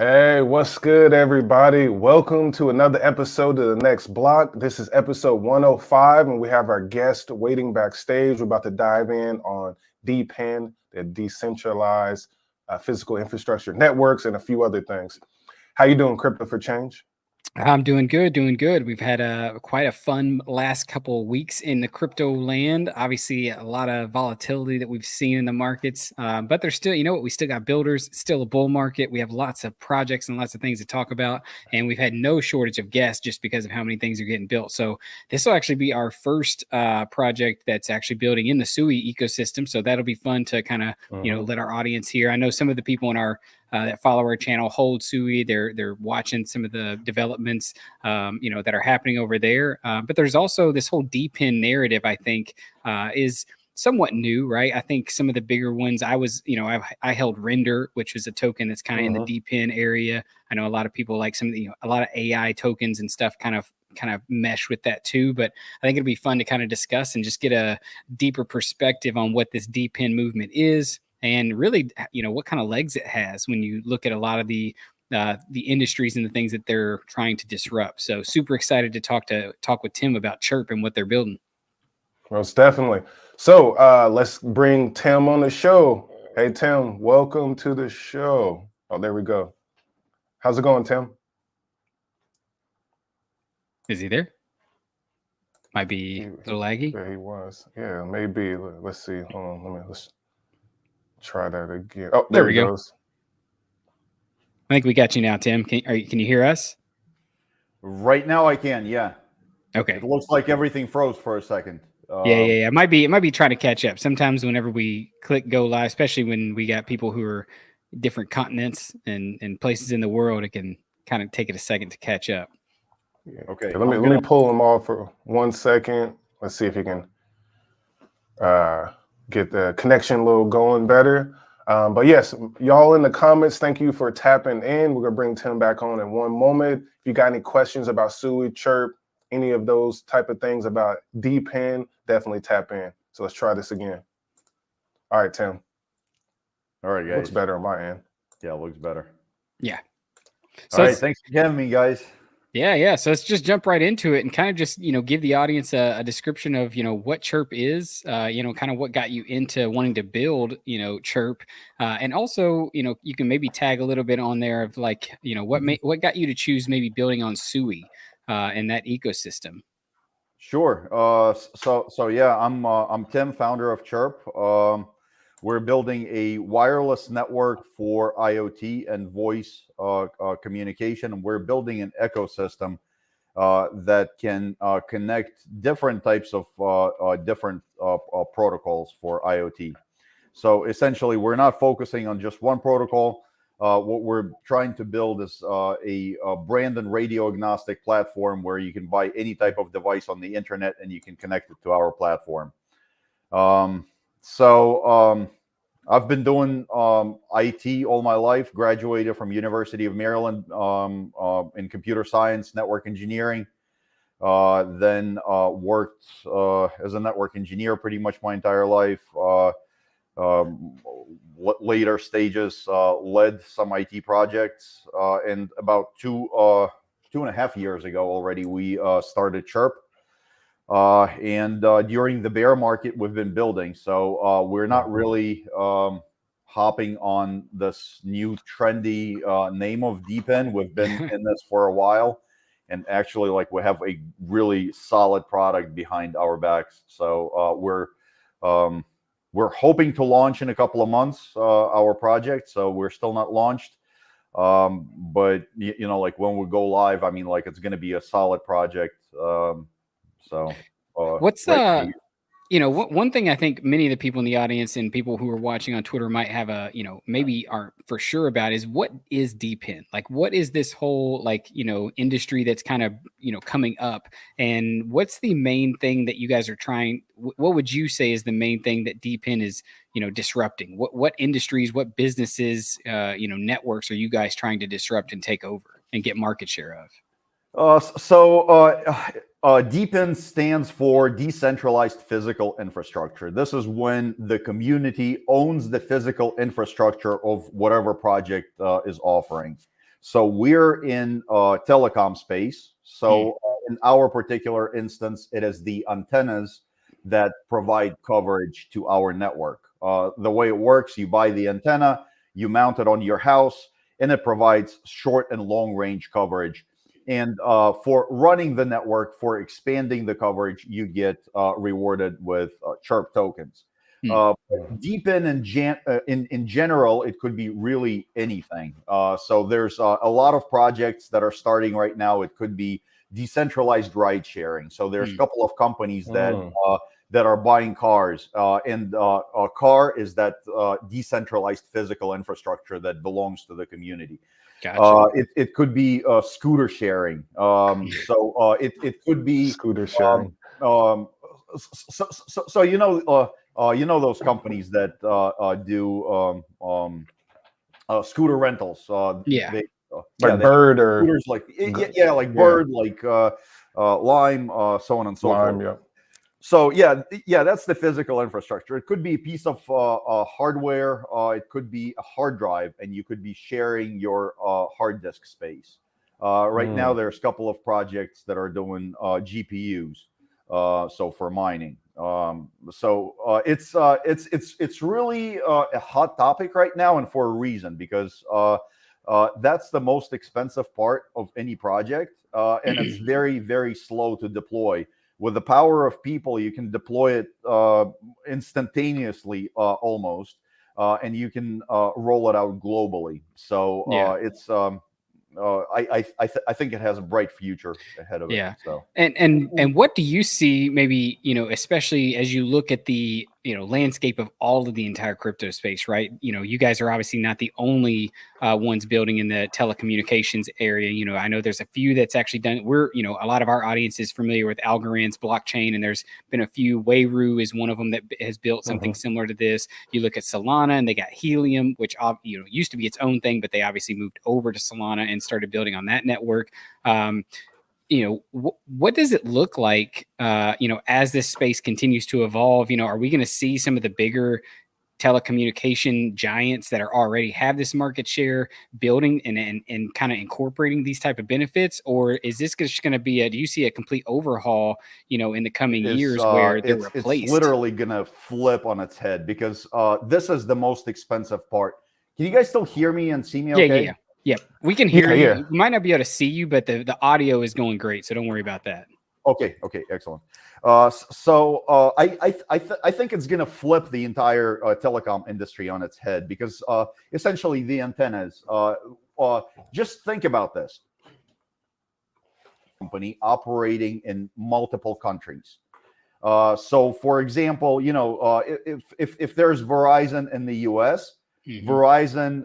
Hey, what's good, everybody? Welcome to another episode of The Next Block. This is episode 105, and we have our guest waiting backstage. We're about to dive in on DePIN, the decentralized physical infrastructure networks, and a few other things. How you doing, Crypto for Change? I'm doing good, doing good. We've had quite a fun last couple of weeks in the crypto land. Obviously, a lot of volatility that we've seen in the markets, but there's still, you know what, we still got builders, still a bull market. We have lots of projects and lots of things to talk about, and we've had no shortage of guests just because of how many things are getting built. So this will actually be our first project that's actually building in the SUI ecosystem. So that'll be fun to kind of, let our audience hear. I know some of the people in our that follow our channel hold SUI. They're watching some of the developments, that are happening over there. But there's also this whole DePIN narrative. I think is somewhat new, right? I think some of the bigger ones. I held Render, which was a token that's kind of in the DePIN area. I know a lot of people like some of the a lot of AI tokens and stuff kind of mesh with that too. But I think it'll be fun to kind of discuss and just get a deeper perspective on what this DePIN movement is. And really, what kind of legs it has when you look at a lot of the industries and the things that they're trying to disrupt. So super excited to talk with Tim about Chirp and what they're building. Most definitely. So let's bring Tim on the show. Hey, Tim, welcome to the show. Oh, there we go. How's it going, Tim? Is he there? Might be a little laggy. Yeah, he was. Yeah, maybe. Let's see. Hold on. Let's try that again. Oh, there we go. I think we got you now, Tim. Can you hear us? Right now I can, yeah. Okay. It looks like everything froze for a second. Yeah. It might be trying to catch up. Sometimes whenever we click go live, especially when we got people who are different continents and places in the world, it can kind of take it a second to catch up. Yeah. Okay. Let me pull them off for 1 second. Let's see if you can get the connection a little going better. But yes, y'all in the comments, thank you for tapping in. We're gonna bring Tim back on in one moment. If you got any questions about SUI, Chirp, any of those type of things about DePIN, definitely tap in. So let's try this again. All right, Tim. All right, guys. Looks better on my end. Yeah, it looks better. Yeah. So all right, thanks for having me, guys. Yeah. So let's just jump right into it and kind of just, give the audience a description of, what Chirp is, kind of what got you into wanting to build, Chirp. And also, you can maybe tag a little bit on there of like, what got you to choose maybe building on SUI and that ecosystem. Sure. So yeah, I'm Tim, founder of Chirp. We're building a wireless network for IoT and voice communication. And we're building an ecosystem that can connect different types of different protocols for IoT. So essentially, we're not focusing on just one protocol. What we're trying to build is a brand and radio agnostic platform where you can buy any type of device on the internet and you can connect it to our platform. I've been doing IT all my life, graduated from University of Maryland in computer science, network engineering, then worked as a network engineer pretty much my entire life. Later stages led some IT projects, and about 2.5 years ago already, we started Chirp. And during the bear market, we've been building. So we're not really hopping on this new trendy name of DePIN. We've been in this for a while. And actually, we have a really solid product behind our backs. So we're hoping to launch in a couple of months our project. So we're still not launched. But, when we go live, it's going to be a solid project. What's one thing I think many of the people in the audience and people who are watching on Twitter might have maybe aren't for sure about is what is DePIN? Like, what is this whole industry that's kind of, coming up, and what's the main thing that you guys are trying? What would you say is the main thing that DePIN is, disrupting? What industries, what businesses, networks are you guys trying to disrupt and take over and get market share of? DePIN stands for decentralized physical infrastructure. This is when the community owns the physical infrastructure of whatever project is offering. So we're in telecom space. So in our particular instance, it is the antennas that provide coverage to our network. The way it works, you buy the antenna, you mount it on your house, and it provides short and long range coverage. And for running the network, for expanding the coverage, you get rewarded with Chirp tokens. DePIN in general, it could be really anything. So there's a lot of projects that are starting right now. It could be decentralized ride sharing. So there's a couple of companies that are buying cars, and a car is that decentralized physical infrastructure that belongs to the community. Gotcha. It could be scooter sharing. So it could be Scooter sharing. So you know those companies that do scooter rentals. Yeah. They, Like Bird or scooters like like Bird, like Lime, so on and so Lime, forth. yeah. So that's the physical infrastructure. It could be a piece of hardware. It could be a hard drive, and you could be sharing your hard disk space. Right now, there's a couple of projects that are doing GPUs. So for mining, it's really a hot topic right now, and for a reason, because that's the most expensive part of any project, and it's very, very slow to deploy. With the power of people, you can deploy it instantaneously, almost, and you can roll it out globally. So I think it has a bright future ahead of it. Yeah. So And what do you see, maybe, especially as you look at the, landscape of all of the entire crypto space, right? You guys are obviously not the only ones building in the telecommunications area. I know there's a few that's actually done. A lot of our audience is familiar with Algorand's blockchain, and there's been a few. Wayru is one of them that has built something similar to this. You look at Solana, and they got Helium, which used to be its own thing, but they obviously moved over to Solana and started building on that network. What does it look like, as this space continues to evolve? Are we going to see some of the bigger telecommunication giants that are already have this market share building and kind of incorporating these type of benefits? Or is this just going to be do you see a complete overhaul, in the coming years where they're replaced? It's literally going to flip on its head, because this is the most expensive part. Can you guys still hear me and see me okay? Yeah, we can hear you. We might not be able to see you, but the audio is going great, so don't worry about that. Okay, excellent. So I think it's going to flip the entire telecom industry on its head, because essentially the antennas. Just think about this: company operating in multiple countries. So, for example, if there's Verizon in the U.S., Verizon.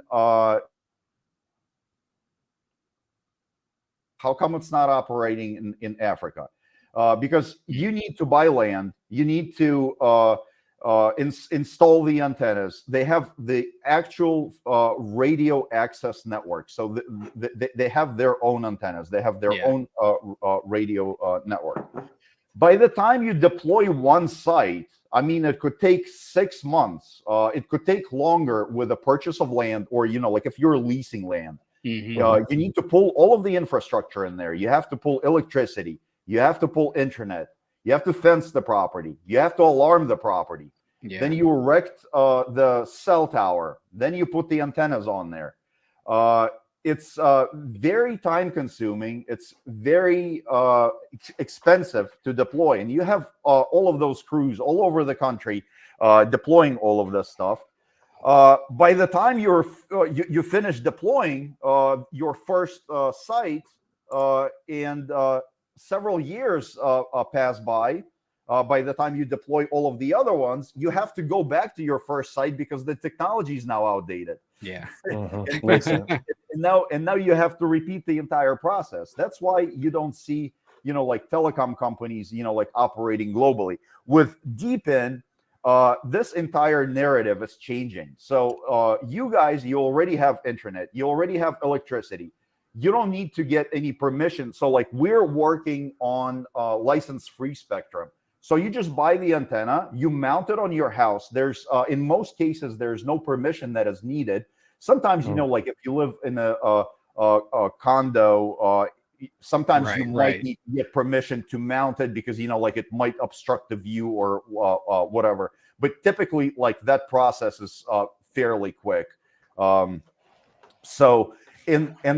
How come it's not operating in Africa? Because you need to buy land, you need to install the antennas. They have the actual radio access network, so they have their own antennas. They have their own radio network. By the time you deploy one site, it could take 6 months. It could take longer with the purchase of land, or like if you're leasing land. You need to pull all of the infrastructure in there. You have to pull electricity. You have to pull internet. You have to fence the property. You have to alarm the property. Then you erect the cell tower. Then you put the antennas on there. It's very time consuming. It's very expensive to deploy. And you have all of those crews all over the country deploying all of this stuff. By the time you finish deploying your first site, and several years pass by the time you deploy all of the other ones, you have to go back to your first site because the technology is now outdated. Yeah. And now you have to repeat the entire process. That's why you don't see, like telecom companies, like operating globally. With DePIN, this entire narrative is changing. So you guys, you already have internet, you already have electricity. You don't need to get any permission. So like we're working on license-free spectrum. So you just buy the antenna, you mount it on your house. There's in most cases, there's no permission that is needed. Sometimes, like if you live in a condo, sometimes you might Right. need to get permission to mount it because, like it might obstruct the view or whatever. But typically, like that process is fairly quick. And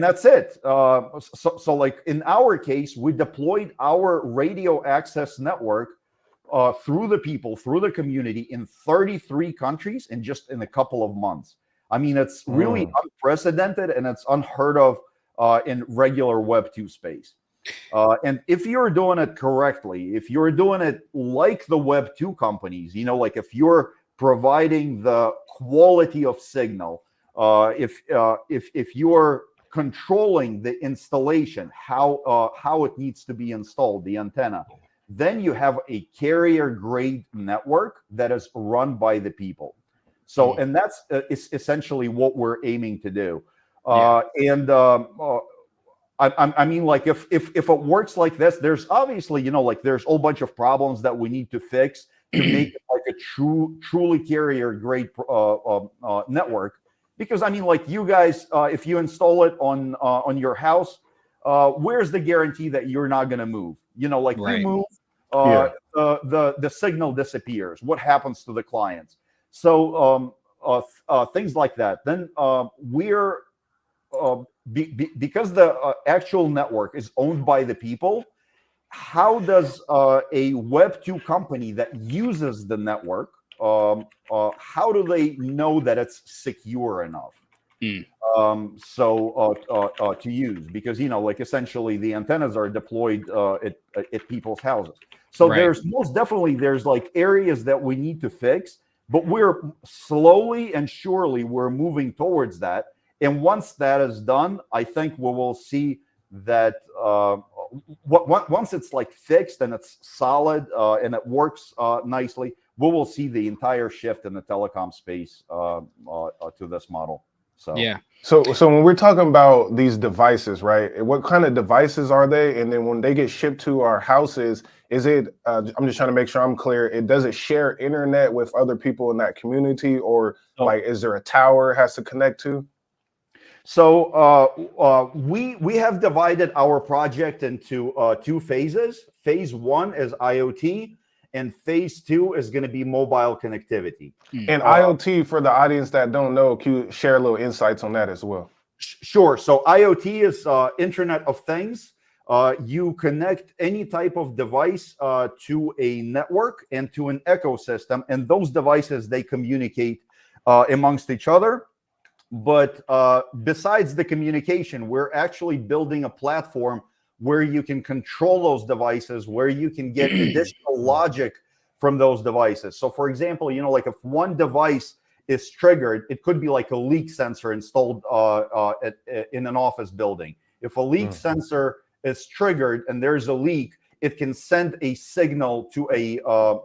that's it. So like in our case, we deployed our radio access network through the people, through the community in 33 countries in just in a couple of months. I mean, it's really unprecedented and it's unheard of in regular Web 2 space. And if you're doing it correctly, if you're doing it like the Web 2 companies, like if you're providing the quality of signal, if you're controlling the installation, how it needs to be installed, the antenna, then you have a carrier grade network that is run by the people. So, and that's essentially what we're aiming to do. I mean, like if it works like this, there's obviously, like there's a whole bunch of problems that we need to fix to make it like a truly carrier grade network. Because I mean, like you guys, if you install it on your house, where's the guarantee that you're not going to move? You move, the signal disappears. What happens to the clients? So things like that. Then we're because the actual network is owned by the people. How does a Web 2 company that uses the network, how do they know that it's secure enough to use? Because like essentially the antennas are deployed at people's houses. So there's most definitely like areas that we need to fix, but we're slowly and surely we're moving towards that. And once that is done, I think we will see that once it's like fixed and it's solid and it works nicely, we will see the entire shift in the telecom space to this model. So yeah. So when we're talking about these devices, right? What kind of devices are they? And then when they get shipped to our houses, is it? I'm just trying to make sure I'm clear. Does it share internet with other people in that community, or like is there a tower it has to connect to? So we have divided our project into two phases. Phase 1 is IoT, and phase 2 is going to be mobile connectivity. And IoT, for the audience that don't know, can you share a little insights on that as well? Sure. So IoT is Internet of Things. You connect any type of device to a network and to an ecosystem, and those devices, they communicate amongst each other. But besides the communication, we're actually building a platform where you can control those devices, where you can get additional logic from those devices. So for example, like if one device is triggered, it could be like a leak sensor installed in an office building. If a leak sensor is triggered and there's a leak, it can send a signal to a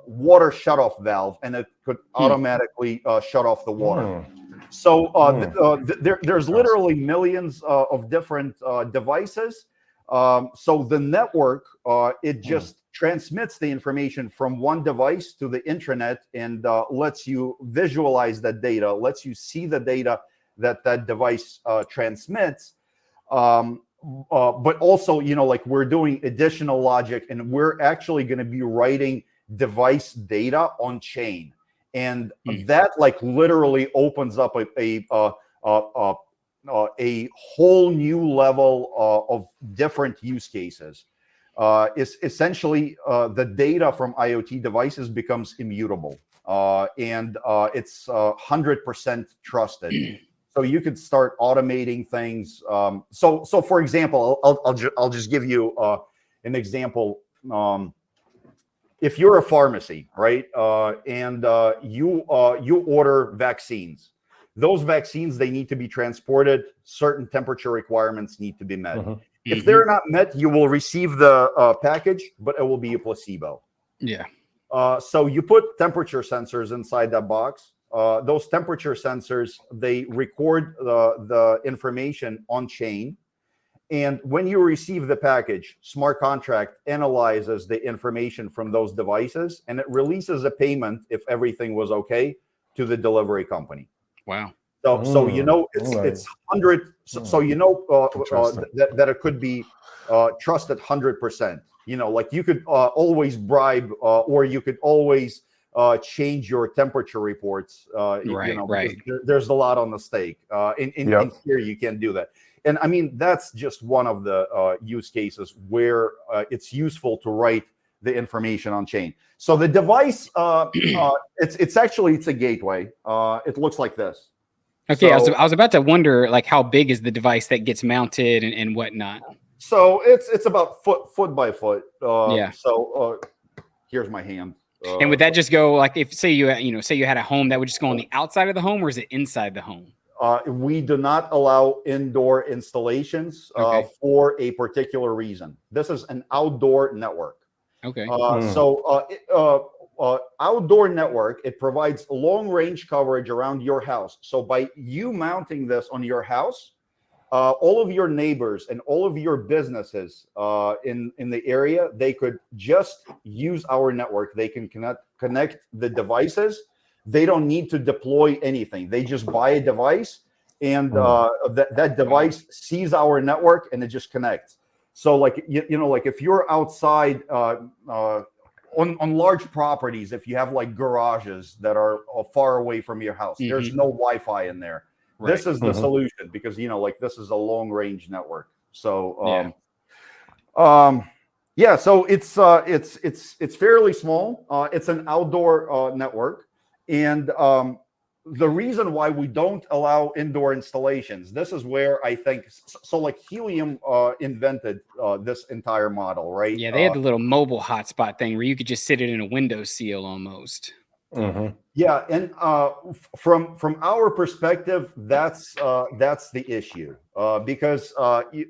water shutoff valve, and it could automatically shut off the water. So there's literally millions of different devices. So the network, it just transmits the information from one device to the intranet and lets you visualize that data, lets you see the data that device transmits. But also, like we're doing additional logic, and we're actually going to be writing device data on chain. And that like literally opens up a whole new level of different use cases. Is essentially the data from IoT devices becomes immutable, and it's 100% trusted. So you could start automating things. So for example, I'll just give you an example. If you're a pharmacy, right, and you order vaccines, those vaccines, they need to be transported. Certain temperature requirements need to be met. If they're not met, you will receive the package, but it will be a placebo. Yeah. So you put temperature sensors inside that box. Those temperature sensors, they record the information on chain. And when you receive the package, smart contract analyzes the information from those devices, and it releases a payment if everything was okay to the delivery company. Wow. So you know it's 100. So you know that it could be trusted 100%. You know, like you could always bribe, or you could always change your temperature reports. You know, because there's a lot on the stake. In here, you can't do that. And I mean, that's just one of the use cases where it's useful to write the information on chain. So the device, it's a gateway. It looks like this. Okay, so, I was about to wonder, like, how big is the device that gets mounted and whatnot? So it's about foot by foot. Yeah. So here's my hand. And would that just go, like, if say you had a home, that would just go on the outside of the home, or is it inside the home? We do not allow indoor installations for a particular reason. This is an outdoor network. Okay. Outdoor network, it provides long range coverage around your house. So by you mounting this on your house, all of your neighbors and all of your businesses in the area, they could just use our network. They can connect the devices. They don't need to deploy anything. They just buy a device, and that device sees our network and it just connects. So like, you know, like if you're outside on large properties, if you have like garages that are far away from your house, there's no Wi-Fi in there. Right. This is the solution, because, you know, like this is a long range network. So, yeah, so it's fairly small. It's an outdoor network. And the reason why we don't allow indoor installations, this is where I think, so like Helium invented this entire model, right? Yeah, they had the little mobile hotspot thing where you could just sit it in a window seal almost. Yeah, and from our perspective, that's the issue, because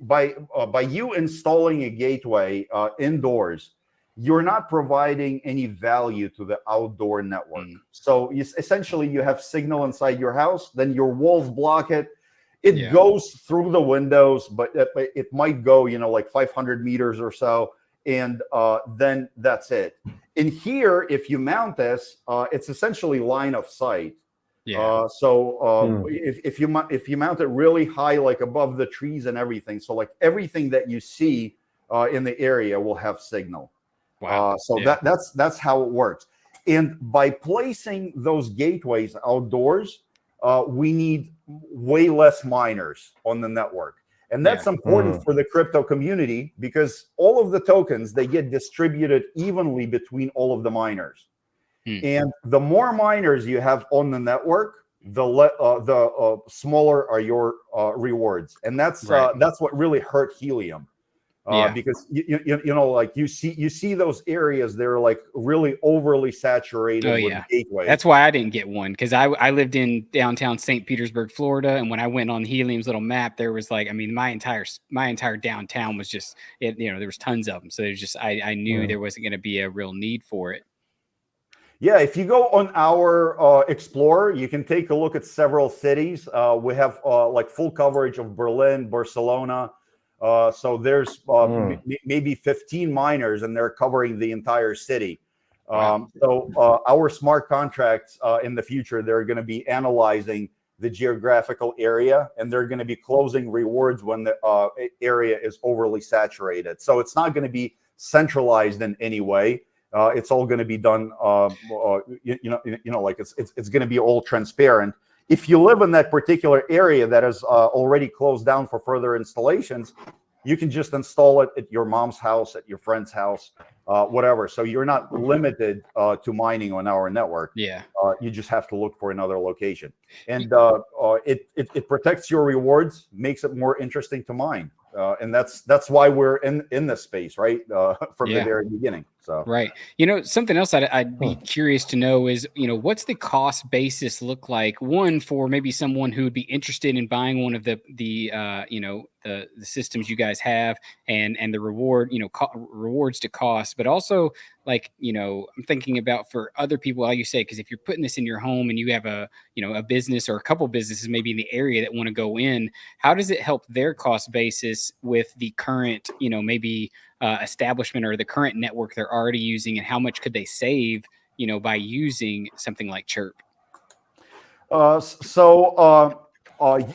by you installing a gateway indoors, you're not providing any value to the outdoor network. So essentially, you have signal inside your house, then your walls block it. It goes through the windows, but it might go, you know, like 500 meters or so, and then that's it. In here, if you mount this, it's essentially line of sight. If you mount it really high, like above the trees and everything, so like everything that you see in the area will have signal. Wow. That's how it works. And by placing those gateways outdoors, we need way less miners on the network. And that's important for the crypto community, because all of the tokens, they get distributed evenly between all of the miners. And the more miners you have on the network, the smaller are your rewards. And that's what really hurt Helium. Because you know, like you see those areas, they're like really overly saturated with gateways. That's why I didn't get one, because I lived in downtown St. Petersburg, Florida, and when I went on Helium's little map, there was like, I mean, my entire downtown was just it. You know, there was tons of them, so there's just I knew there wasn't going to be a real need for it. Yeah, if you go on our Explorer, you can take a look at several cities. We have like full coverage of Berlin, Barcelona. So there's maybe 15 miners, and they're covering the entire city. So our smart contracts in the future, they're going to be analyzing the geographical area, and they're going to be closing rewards when the area is overly saturated. So it's not going to be centralized in any way. It's all going to be done, like it's going to be all transparent. If you live in that particular area that is already closed down for further installations, you can just install it at your mom's house, at your friend's house, whatever. So you're not limited to mining on our network. You just have to look for another location. And it protects your rewards, makes it more interesting to mine. And that's why we're in this space, right? From the very beginning. So you know, something else I'd be curious to know is, you know, what's the cost basis look like? One, for maybe someone who would be interested in buying one of the systems you guys have, and the reward, you know, rewards to cost, but also, like, you know, I'm thinking about for other people, like you say, because if you're putting this in your home and you have a business or a couple businesses maybe in the area that want to go in, how does it help their cost basis with the current, you know, maybe establishment or the current network they're already using, and how much could they save, you know, by using something like Chirp?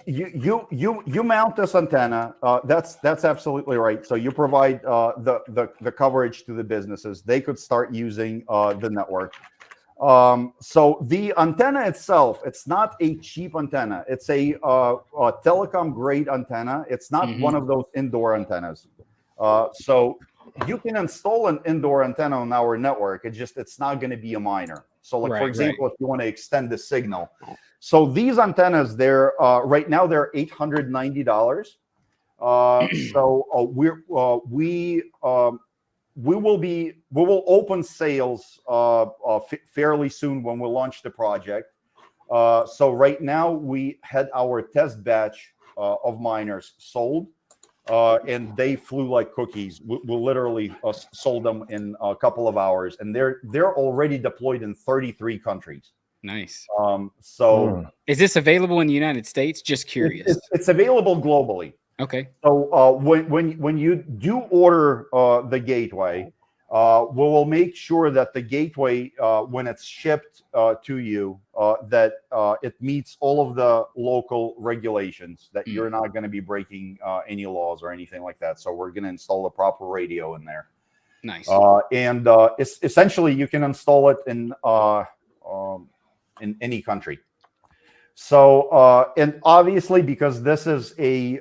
you mount this antenna. That's absolutely right. So you provide the coverage to the businesses. They could start using the network. So the antenna itself, it's not a cheap antenna. It's a telecom grade antenna. It's not one of those indoor antennas. So you can install an indoor antenna on our network. It's not going to be a miner. So like, for example, if you want to extend the signal. So these antennas, they're right now they're $890. So we will open sales fairly soon when we launch the project. So right now we had our test batch of miners sold, and they flew like cookies. We literally sold them in a couple of hours, and they're already deployed in 33 countries. Nice. So is this available in the United States? Just curious. It's available globally. Okay. So when you do order the gateway, we will make sure that the gateway, when it's shipped to you, that it meets all of the local regulations, that you're not going to be breaking any laws or anything like that. So we're going to install the proper radio in there. Nice. And it's essentially you can install it in any country. So, and obviously, because this is a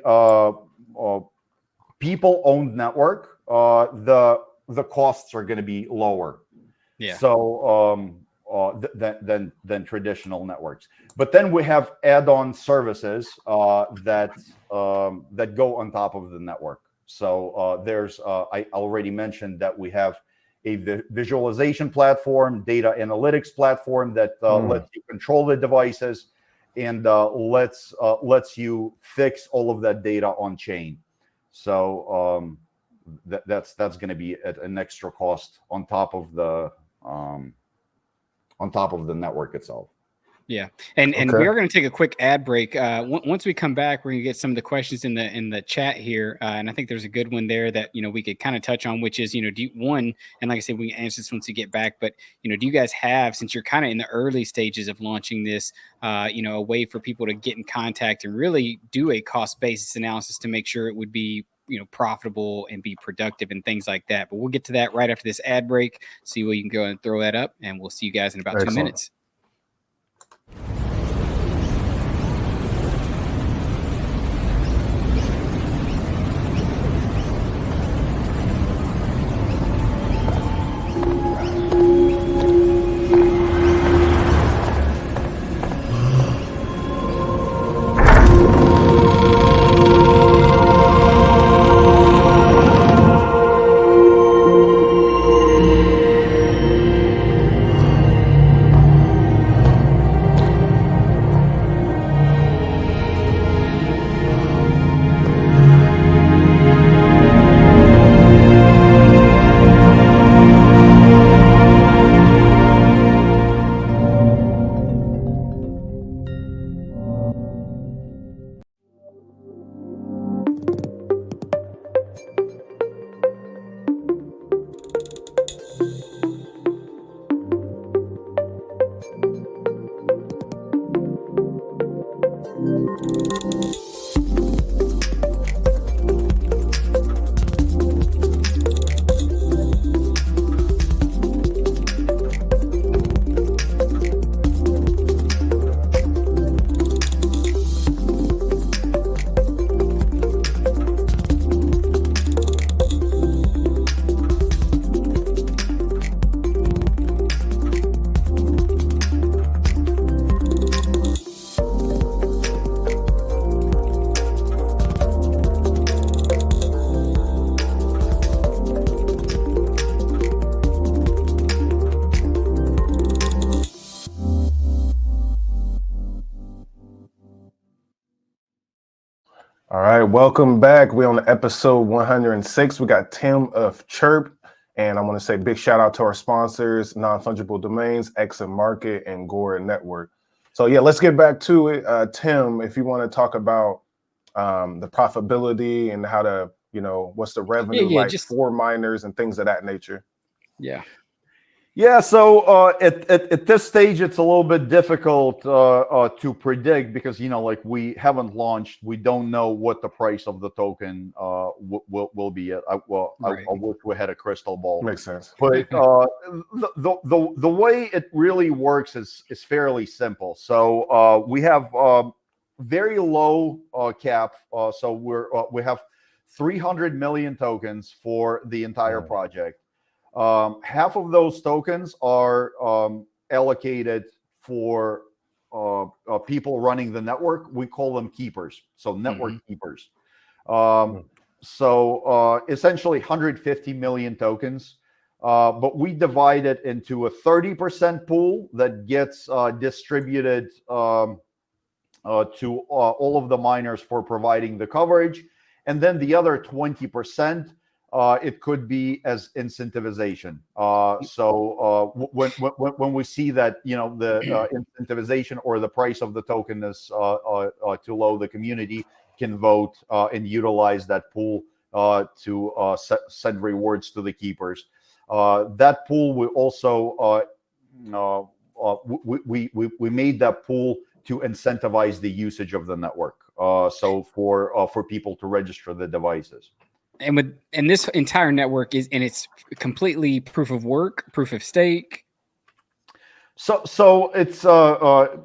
people-owned network, the costs are going to be lower. Yeah. So than traditional networks. But then we have add-on services that go on top of the network. So there's I already mentioned that we have a visualization platform, data analytics platform that lets you control the devices and lets you fix all of that data on chain. So that's going to be at an extra cost on top of the network itself. Yeah, and we are going to take a quick ad break. Once we come back, we're going to get some of the questions in the chat here, and I think there's a good one there that we could kind of touch on, which is do you, one, and like I said, we can answer this once we get back. But do you guys have, since you're kind of in the early stages of launching this, a way for people to get in contact and really do a cost basis analysis to make sure it would be profitable and be productive and things like that? But we'll get to that right after this ad break. See where you can go and throw that up, and we'll see you guys in about 2 minutes. All right, welcome back. We're on episode 106. We got Tim of Chirp, and I want to say big shout out to our sponsors, Non-Fungible Domains, Exit Market, and Gore Network. So yeah, let's get back to it. Tim, if you want to talk about the profitability and how to, what's the revenue like for miners and things of that nature. Yeah. Yeah, so at this stage, it's a little bit difficult to predict because like we haven't launched, we don't know what the price of the token will be. I wish we had a crystal ball. Makes sense. But the way it really works is fairly simple. So we have very low cap. So we have 300 million tokens for the entire project. Half of those tokens are allocated for people running the network. We call them keepers, so network keepers. So essentially 150 million tokens, but we divide it into a 30% pool that gets distributed to all of the miners for providing the coverage, and then the other 20%. It could be as incentivization. So when we see that the incentivization or the price of the token is too low, the community can vote and utilize that pool to send rewards to the keepers. That pool we also we made that pool to incentivize the usage of the network. So for people to register the devices. And this entire network it's completely proof of work, proof of stake. So it's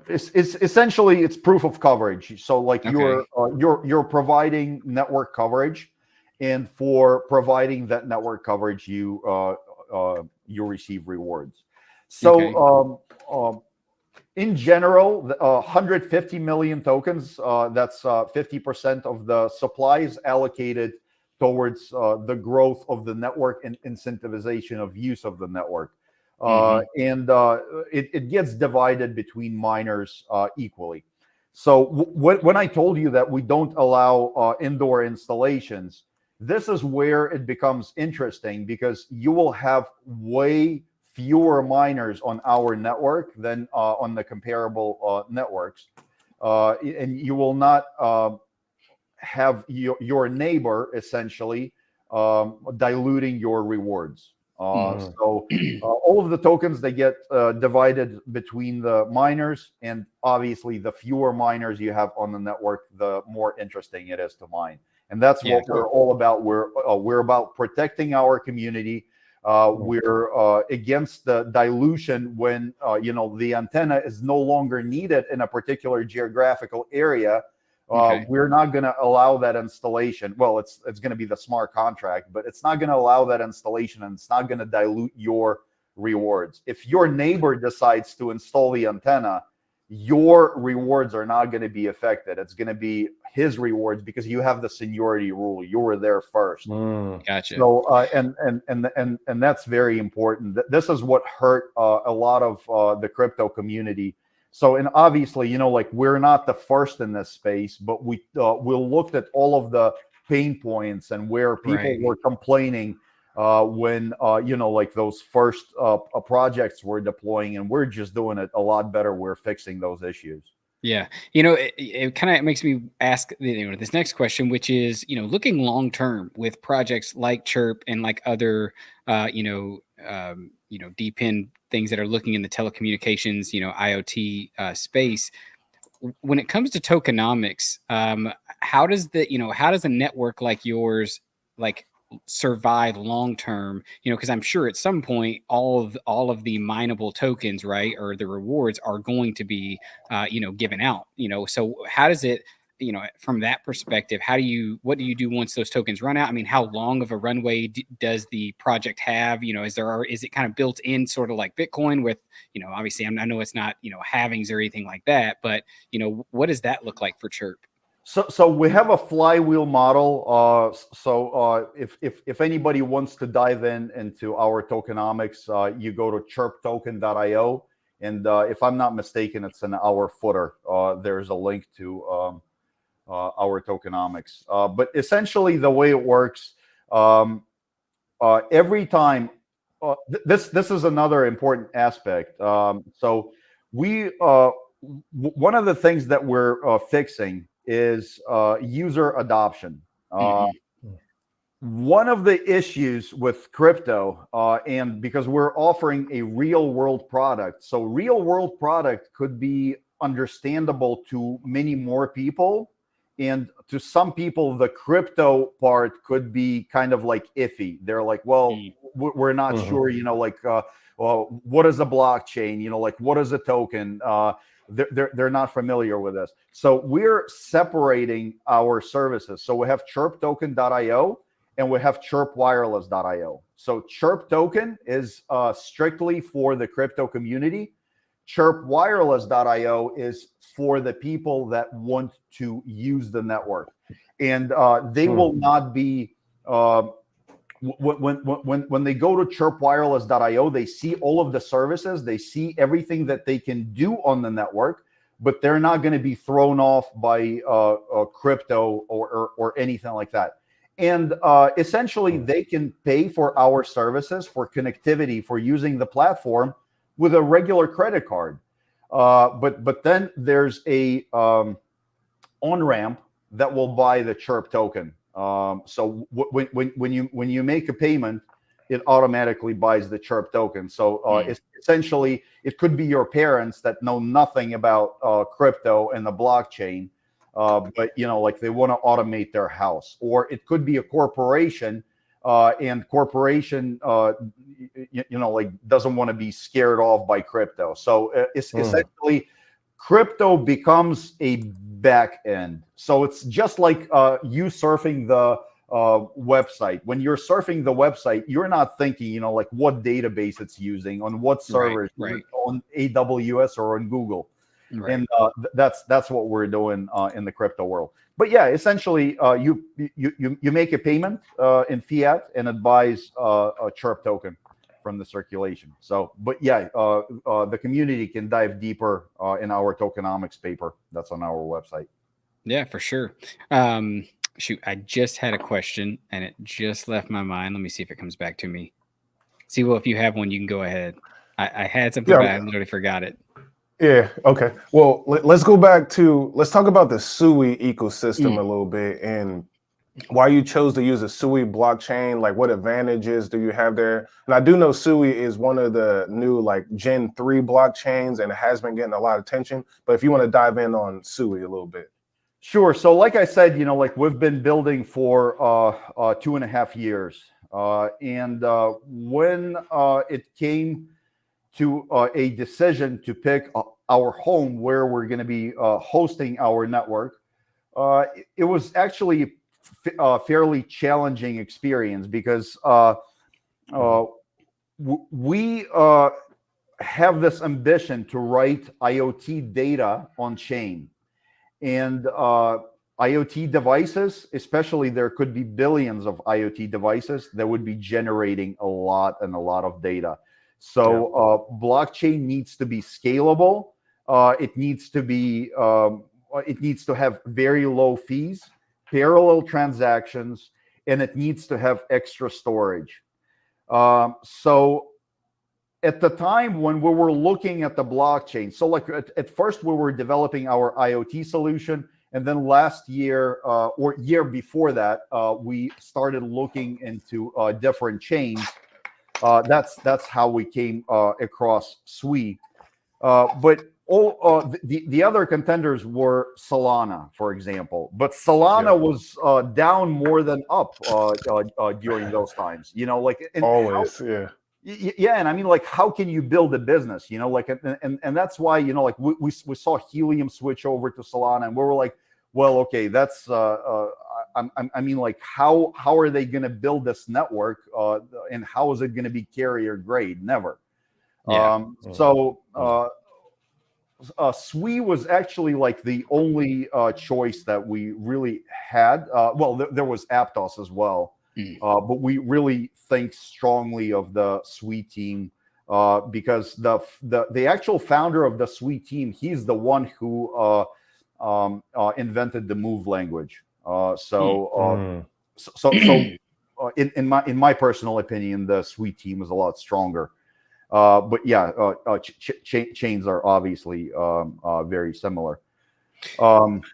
essentially it's proof of coverage. So like you're providing network coverage, and for providing that network coverage, you receive rewards. So in general, 150 million tokens. That's 50% of the supply is allocated towards the growth of the network and incentivization of use of the network. And it gets divided between miners equally. So when I told you that we don't allow indoor installations, this is where it becomes interesting, because you will have way fewer miners on our network than on the comparable networks. And you will not have your neighbor essentially diluting your rewards. So all of the tokens, they get divided between the miners, and obviously the fewer miners you have on the network, the more interesting it is to mine. And that's what we're all about. We're about protecting our community. We're against the dilution when the antenna is no longer needed in a particular geographical area. We're not going to allow that installation. Well, it's going to be the smart contract, but it's not going to allow that installation, and it's not going to dilute your rewards. If your neighbor decides to install the antenna, your rewards are not going to be affected. It's going to be his rewards, because you have the seniority rule. You were there first. Gotcha. So and that's very important. This is what hurt a lot of the crypto community. So, and obviously, like we're not the first in this space, but we looked at all of the pain points and where people were complaining when like those first projects were deploying, and we're just doing it a lot better. We're fixing those issues. Yeah, it kind of makes me ask this next question, which is looking long term with projects like Chirp and like other DePIN things that are looking in the telecommunications IoT space. When it comes to tokenomics, how does a network like yours survive long term? Because I'm sure at some point all of the mineable tokens, right, or the rewards are going to be given out. So how does it, from that perspective, what do you do once those tokens run out? I mean, how long of a runway does the project have? Is it kind of built in, sort of like Bitcoin with, obviously I know it's not, halvings or anything like that, but what does that look like for Chirp? So we have a flywheel model. If anybody wants to dive into our tokenomics, you go to chirptoken.io, and if I'm not mistaken, it's in our footer. There's a link to our tokenomics. But essentially, the way it works, every time, this is another important aspect. So one of the things that we're fixing is user adoption. One of the issues with crypto, and because we're offering a real world product, so real world product could be understandable to many more people. And to some people, the crypto part could be kind of like iffy. They're like, well, we're not sure, well, what is a blockchain? Like, what is a token? They're not familiar with this. So we're separating our services. So we have chirptoken.io and we have chirpwireless.io. So Chirp Token is strictly for the crypto community. Chirpwireless.io is for the people that want to use the network. And they will not be, when they go to chirpwireless.io, they see all of the services, they see everything that they can do on the network, but they're not going to be thrown off by crypto or anything like that. And essentially, they can pay for our services, for connectivity, for using the platform with a regular credit card. But then there's a on-ramp that will buy the Chirp token. So when you make a payment, it automatically buys the Chirp token. So it's essentially, it could be your parents that know nothing about crypto and the blockchain. But like they want to automate their house, or it could be a corporation, and corporation, like doesn't want to be scared off by crypto. So it's essentially, crypto becomes a back end. So it's just like you surfing the website. When you're surfing the website, you're not thinking, like what database it's using, on what servers, right. on AWS or on Google. Right. And that's what we're doing in the crypto world. But yeah, essentially, you make a payment in fiat, and it buys a Chirp token from the circulation. So, but yeah, the community can dive deeper in our tokenomics paper that's on our website. Yeah, for sure. Shoot, I just had a question and it just left my mind. Let me see if it comes back to me. See, well, if you have one, you can go ahead. I had something, but I literally forgot it. Yeah. Okay. Well, let's go back to, let's talk about the SUI ecosystem a little bit, and why you chose to use a SUI blockchain. Like, what advantages do you have there? And I do know SUI is one of the new like Gen 3 blockchains, and it has been getting a lot of attention. But if you want to dive in on SUI a little bit. Sure. So like I said, like we've been building for 2.5 years. And when it came to a decision to pick our home where we're going to be hosting our network, it was actually a fairly challenging experience, because we have this ambition to write IoT data on chain. And IoT devices, especially, there could be billions of IoT devices that would be generating a lot of data. So blockchain needs to be scalable. It needs to have very low fees, parallel transactions, and it needs to have extra storage. So at the time when we were looking at the blockchain, so like at first we were developing our IoT solution, and then last year or year before that, we started looking into different chains. That's how we came across SUI. But all the other contenders were Solana, for example. But Solana was down more than up during those times. Like Always, yeah, and I mean, like, how can you build a business? Like, and that's why, like, we saw Helium switch over to Solana, and we were like, well, okay, that's I mean, like, how are they going to build this network, and how is it going to be carrier grade? Never. SUI was actually like the only choice that we really had. Well, there was Aptos as well. But we really think strongly of the SUI team, because the actual founder of the SUI team, he's the one who invented the Move language. In my personal opinion, the SUI team is a lot stronger. But yeah, chains are obviously very similar.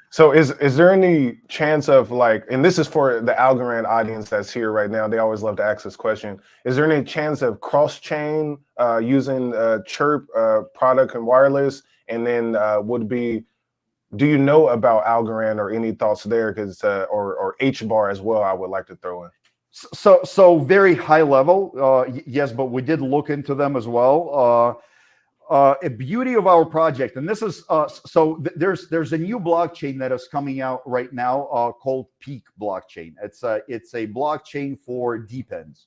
So is there any chance of like, and this is for the Algorand audience that's here right now, they always love to ask this question. Is there any chance of cross-chain using Chirp product and wireless? And then do you know about Algorand or any thoughts there? Because or HBAR as well, I would like to throw in. So very high level, yes, but we did look into them as well. A beauty of our project, and this is there's a new blockchain that is coming out right now called Peak blockchain. It's a blockchain for DePINs,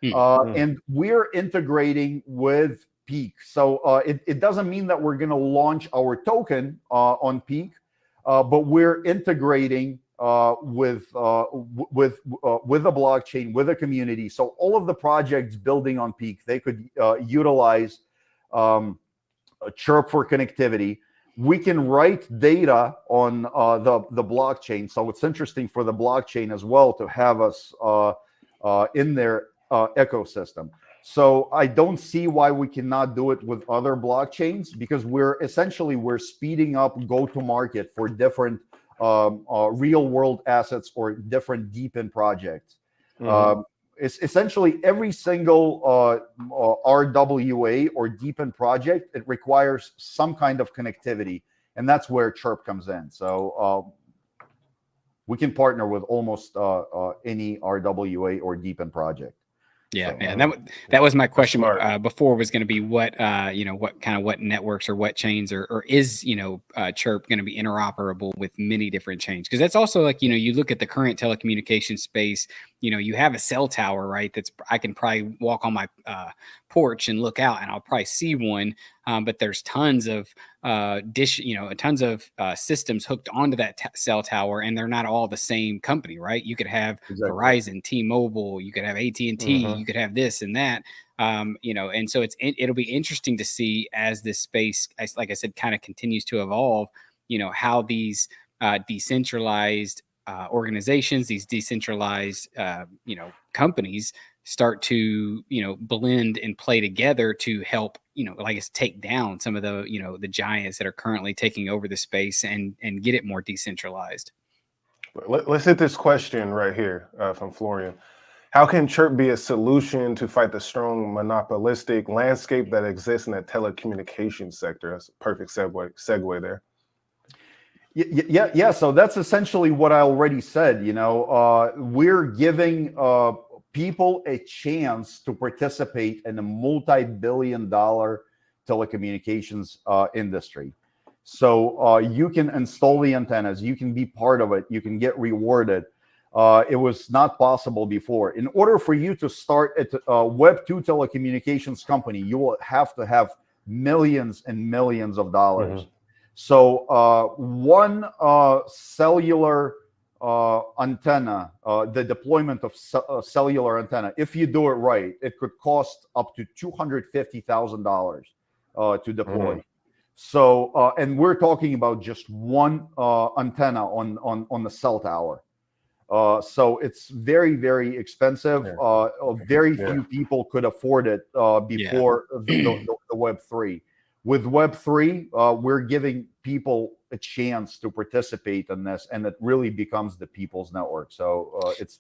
and we're integrating with Peak. So it doesn't mean that we're going to launch our token on Peak, but we're integrating with a blockchain, with a community. So all of the projects building on Peak, they could utilize Chirp for connectivity. We can write data on the blockchain. So it's interesting for the blockchain as well to have us in their ecosystem. So I don't see why we cannot do it with other blockchains, because we're speeding up go-to-market for different real-world assets or different DePIN projects. It's essentially every single RWA or DePIN project, it requires some kind of connectivity, and that's where Chirp comes in. So we can partner with almost any RWA or DePIN project. Yeah, so, and that was my question before, was going to be what what networks or what chains or is Chirp going to be interoperable with many different chains? Because that's also like, you look at the current telecommunication space, you have a cell tower, right? I can probably walk on my porch and look out and I'll probably see one, but there's tons of systems hooked onto that cell tower, and they're not all the same company, right? You could have Verizon, T-Mobile, you could have AT&T, you could have this and that, and so it'll be interesting to see as this space, like I said, kind of continues to evolve, how these decentralized organizations, these decentralized companies start to blend and play together to help take down some of the the giants that are currently taking over the space and get it more decentralized. Let's hit this question right here from Florian. How can Chirp be a solution to fight the strong monopolistic landscape that exists in the telecommunications sector? That's a perfect segue there. Yeah. So that's essentially what I already said. We're giving people a chance to participate in a multi-billion-dollar telecommunications industry. So you can install the antennas, you can be part of it, you can get rewarded. It was not possible before. In order for you to start a Web 2 telecommunications company, you will have to have millions and millions of dollars. So one cellular antenna, the deployment of cellular antenna, if you do it right, it could cost up to $250,000 to deploy. So, and we're talking about just one antenna on the cell tower. So it's very, very expensive. Very few people could afford it before the Web3. With Web3, we're giving people a chance to participate in this, and it really becomes the people's network. So it's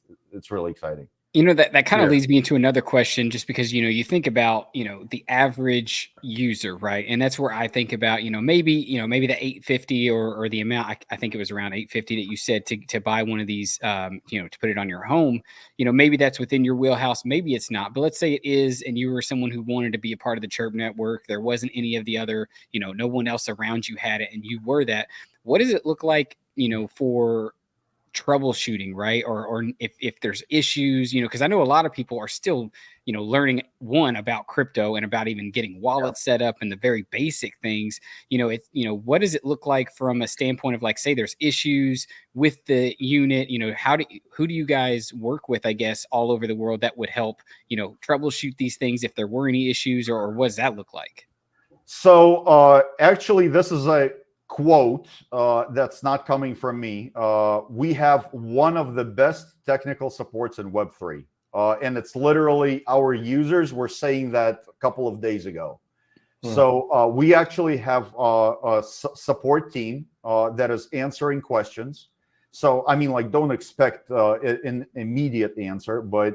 really exciting. That kind of leads me into another question, just because, you think about, the average user, right? And that's where I think about, maybe the 850 or the amount, I think it was around 850 that you said to buy one of these, to put it on your home, maybe that's within your wheelhouse. Maybe it's not, but let's say it is, and you were someone who wanted to be a part of the Chirp network. There wasn't any of the other, no one else around you had it, and you were that. What does it look like, for troubleshooting, right? Or if there's issues, because I know a lot of people are still, learning about crypto and about even getting wallets set up and the very basic things. What does it look like from a standpoint of, like, say there's issues with the unit, who do you guys work with, I guess, all over the world that would help, troubleshoot these things if there were any issues, or what does that look like? So actually, this is a quote that's not coming from me. We have one of the best technical supports in Web3, and it's literally our users were saying that a couple of days ago. So we actually have a support team that is answering questions. So, I mean, like, don't expect an immediate answer, but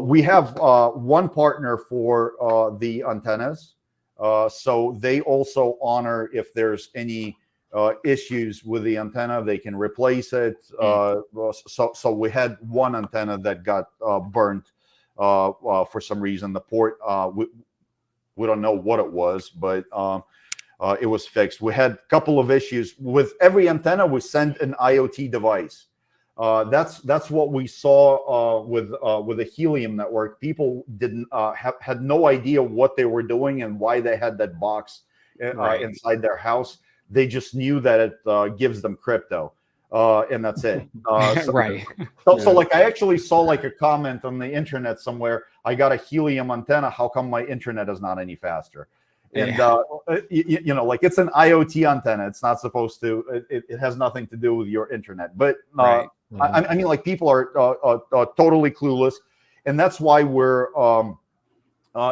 we have one partner for the antennas. So they also honor if there's any issues with the antenna, they can replace it. So we had one antenna that got burnt for some reason. The port, we don't know what it was, but it was fixed. We had a couple of issues with every antenna. We sent an IoT device. That's what we saw with the Helium network. People didn't had no idea what they were doing and why they had that box inside their house. They just knew that it gives them crypto, and that's it. So like, I actually saw like a comment on the internet somewhere. I got a Helium antenna. How come my internet is not any faster? And you know, like, it's an IoT antenna. It's not supposed to. It has nothing to do with your internet. But I mean, like, people are totally clueless, and that's why we're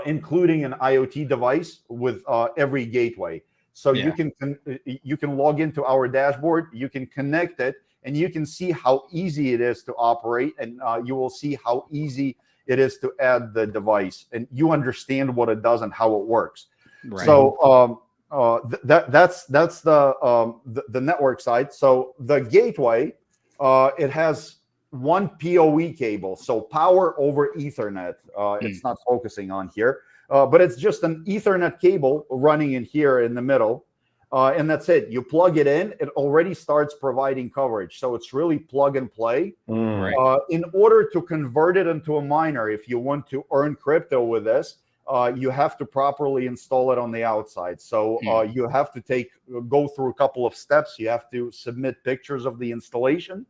including an IoT device with every gateway. So you can log into our dashboard, you can connect it, and you can see how easy it is to operate, and you will see how easy it is to add the device, and you understand what it does and how it works. So that's the network side. So the gateway, it has one PoE cable, so power over Ethernet. It's not focusing on here. But it's just an Ethernet cable running in here in the middle. And that's it. You plug it in, it already starts providing coverage. So it's really plug and play. In order to convert it into a miner, if you want to earn crypto with this, you have to properly install it on the outside. So you have to go through a couple of steps. You have to submit pictures of the installation.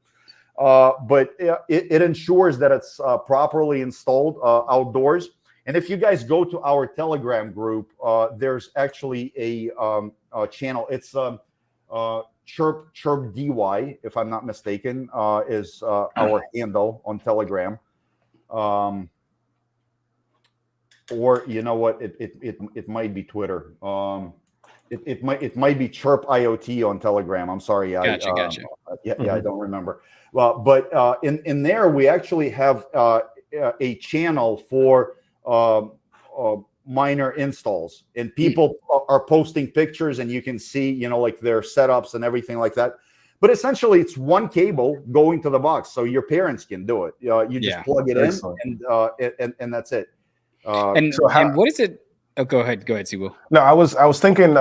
But it ensures that it's properly installed outdoors. And if you guys go to our Telegram group, there's actually a channel. It's Chirp DY, if I'm not mistaken, is our handle on Telegram. Or, you know what? It might be Twitter. It might be Chirp IoT on Telegram. I'm sorry. Gotcha. I don't remember. Well, but in there we actually have a channel for miner installs, and people are posting pictures, and you can see, you know, like, their setups and everything like that. But essentially, it's one cable going to the box, so your parents can do it. You just plug it in, and that's it. And what is it? Oh, go ahead, Siwoo. No, I was thinking,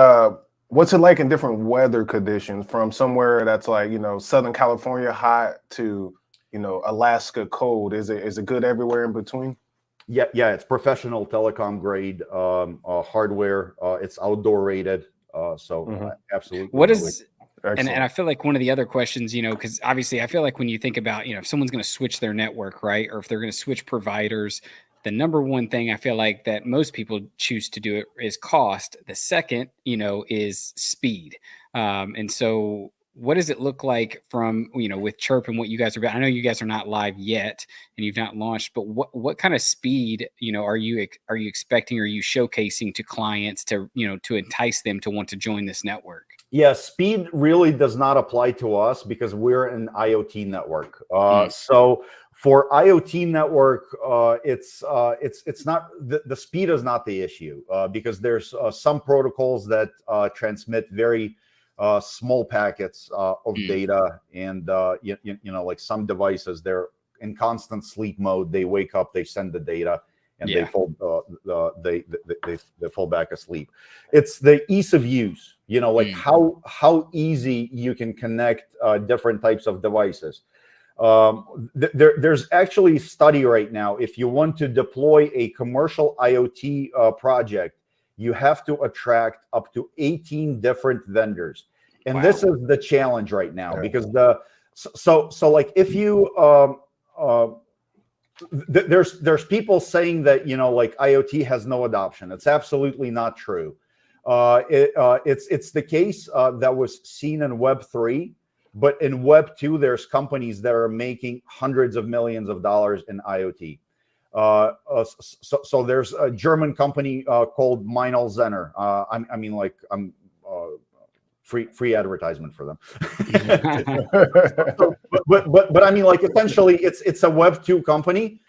what's it like in different weather conditions, from somewhere that's like, you know, Southern California hot to, you know, Alaska cold? Is it good everywhere in between? Yeah, it's professional telecom grade hardware. It's outdoor rated. Absolutely. What is, and I feel like one of the other questions, you know, because obviously I feel like when you think about, you know, if someone's going to switch their network, right, or if they're going to switch providers, the number one thing I feel like that most people choose to do it is cost. The second, you know, is speed. And so what does it look like from, you know, with Chirp and what you guys are about? I know you guys are not live yet and you've not launched, but what kind of speed, you know, are you expecting, or are you showcasing to clients to, you know, to entice them to want to join this network? Yeah, speed really does not apply to us because we're an IoT network. So for IoT network, it's not the speed is not the issue because there's some protocols that transmit very small packets of data, and you know, like, some devices, they're in constant sleep mode. They wake up, they send the data, and they fall back asleep. It's the ease of use, you know, like how easy you can connect different types of devices. There's actually a study right now. If you want to deploy a commercial IoT project, you have to attract up to 18 different vendors. And this is the challenge right now, because so like, if you there's people saying that, you know, like, IoT has no adoption. It's absolutely not true. It's the case that was seen in Web3, but in Web2, there's companies that are making hundreds of millions of dollars in IoT. So there's a German company called Meinl Zenner. I'm free advertisement for them. but I mean, like, essentially, it's a Web 2 company.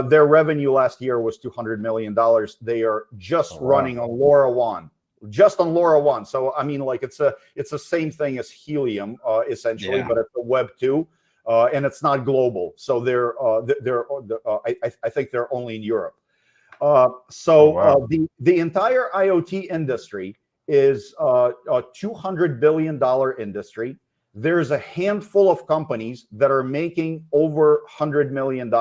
Their revenue last year was $200 million. They are just running on LoRaWAN, just on LoRaWAN. So I mean, like, it's the same thing as Helium, essentially, but it's a Web 2. And it's not global, so I think they're only in Europe. The entire IoT industry is a $200 billion industry. There's a handful of companies that are making over $100 million.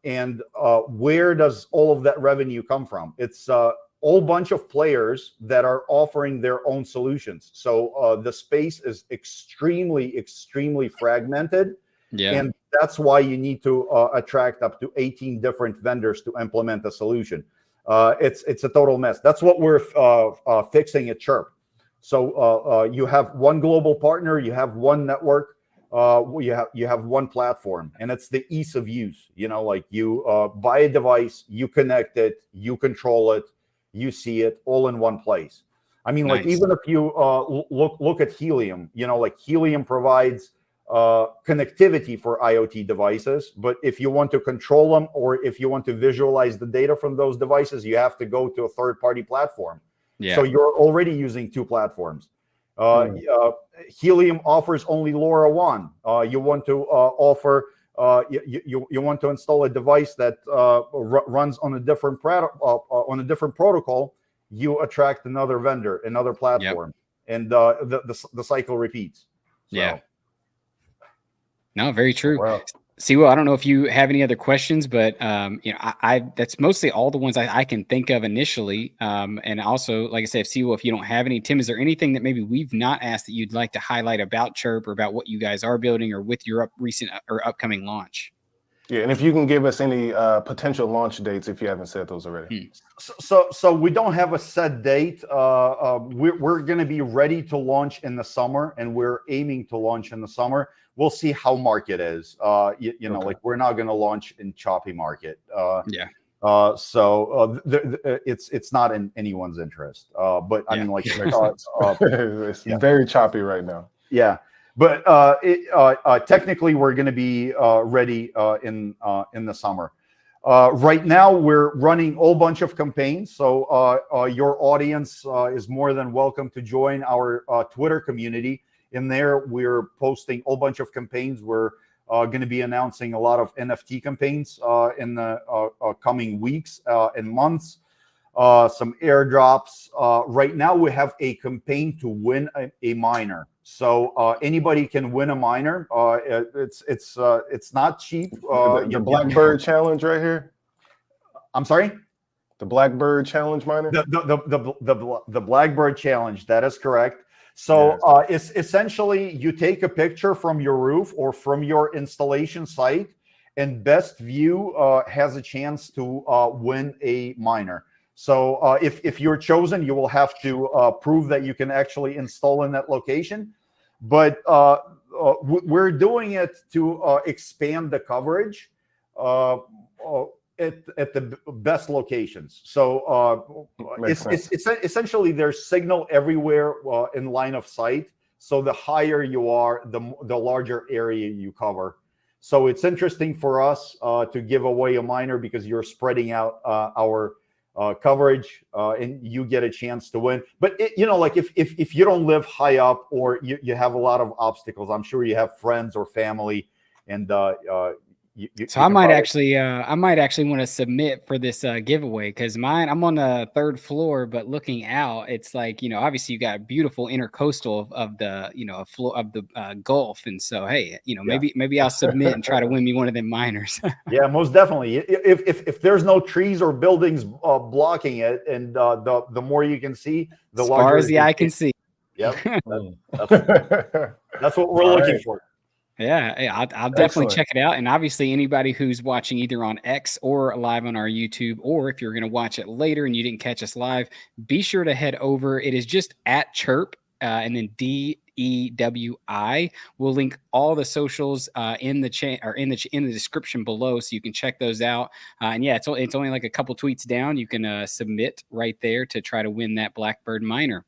And where does all of that revenue come from? It's whole bunch of players that are offering their own solutions. So the space is extremely fragmented. And that's why you need to attract up to 18 different vendors to implement a solution. It's a total mess. That's what we're fixing at Chirp. So you have one global partner, you have one network, you have one platform, and it's the ease of use. You know, like, you buy a device, you connect it, you control it, you see it all in one place. I mean, like, even if you look at Helium, you know, like, Helium provides connectivity for IoT devices, but if you want to control them, or if you want to visualize the data from those devices, you have to go to a third-party platform. So you're already using two platforms. Helium offers only LoRaWAN. You want to offer you want to install a device that runs on a different protocol, you attract another vendor, another platform, and the cycle repeats. So. No, very true. Well, I don't know if you have any other questions, but you know, I that's mostly all the ones I can think of initially. And also, like I said, if you don't have any, Tim, is there anything that maybe we've not asked that you'd like to highlight about Chirp, or about what you guys are building, or with your recent or upcoming launch? Yeah, and if you can give us any potential launch dates, if you haven't said those already. So we don't have a set date. We're going to be ready to launch in the summer, and we're aiming to launch in the summer. We'll see how market is. You know, like, we're not going to launch in choppy market. It's not in anyone's interest. But I mean, like, it's very choppy right now. Yeah. But technically, we're going to be ready in the summer. Right now, we're running a whole bunch of campaigns. So your audience is more than welcome to join our Twitter community. In there, we're posting a whole bunch of campaigns. We're going to be announcing a lot of NFT campaigns in the coming weeks and months. Some airdrops. Right now, we have a campaign to win a miner. So anybody can win a miner. It's not cheap. The Blackbird challenge right here. I'm sorry. The Blackbird challenge miner. The Blackbird challenge. That is correct. So it's essentially, you take a picture from your roof or from your installation site, and best view has a chance to win a miner. So if you're chosen, you will have to prove that you can actually install in that location. But we're doing it to expand the coverage at the best locations. So it's essentially, there's signal everywhere in line of sight. So the higher you are, the larger area you cover. So it's interesting for us to give away a miner, because you're spreading out our coverage, and you get a chance to win. But you know, like, if you don't live high up, or you have a lot of obstacles, I'm sure you have friends or family, and so I might actually want to submit for this giveaway, because I'm on the 3rd floor, but looking out, it's like, you know, obviously you got beautiful intercoastal of the, you know, floor of the Gulf, and so, hey, you know, maybe I'll submit and try to win me one of them miners. Yeah, most definitely. If there's no trees or buildings blocking it, and the more you can see, the larger, as far as the eye can see. Yep. That's what we're looking for. Yeah, I'll definitely check it out. And obviously, anybody who's watching either on X or live on our YouTube, or if you're going to watch it later and you didn't catch us live, be sure to head over. It is just at Chirp, and then EWI. We'll link all the socials in the description below, so you can check those out. And yeah, it's only like a couple tweets down. You can submit right there to try to win that Blackbird miner.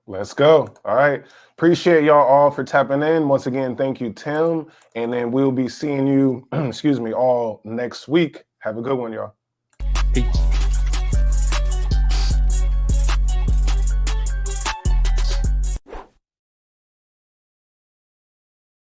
Let's go. All right. Appreciate y'all all for tapping in. Once again, thank you, Tim. And then we'll be seeing you, excuse me, all next week. Have a good one, y'all. Peace.